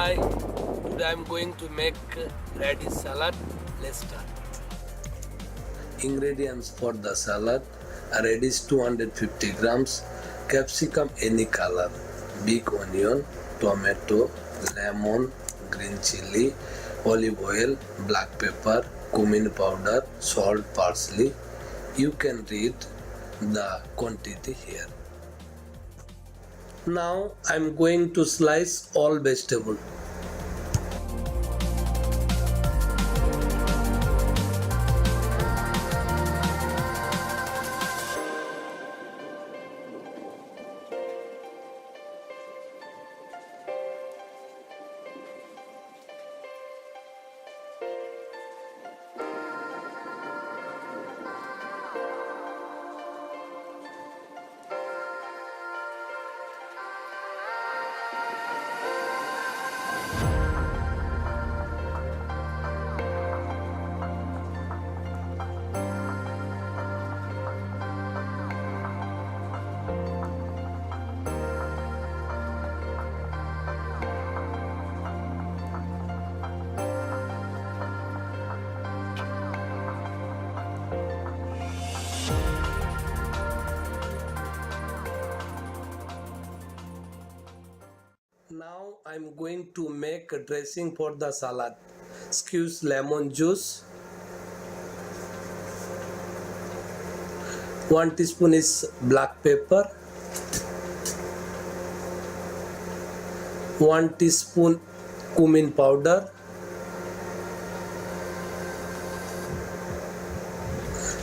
Hi, today I'm going to make radish salad. Let's start. Ingredients for the salad: a radish 250 grams, capsicum any color, big onion, tomato, lemon, green chili, olive oil, black pepper, cumin powder, salt, parsley. You can read the quantity here. Now I'm going to slice all vegetables. Now I'm going to make a dressing for the salad. Squeeze lemon juice. 1 teaspoon is black pepper. 1 teaspoon cumin powder.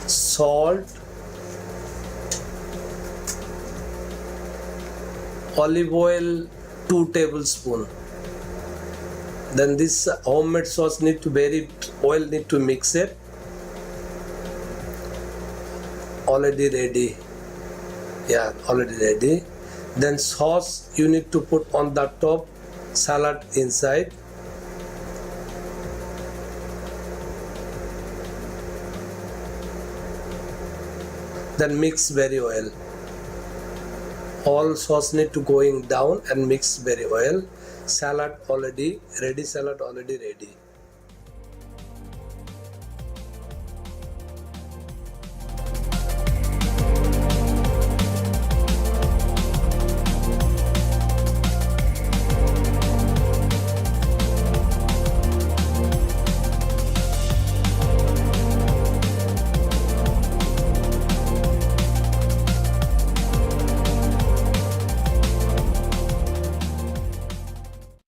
Salt. Olive oil 2 tablespoons. Then this homemade sauce need to oil need to mix it. Already ready. Yeah, already ready. Then sauce you need to put on the top, salad inside. Then mix very well. All sauce need to going down and mix very well. Salad already ready.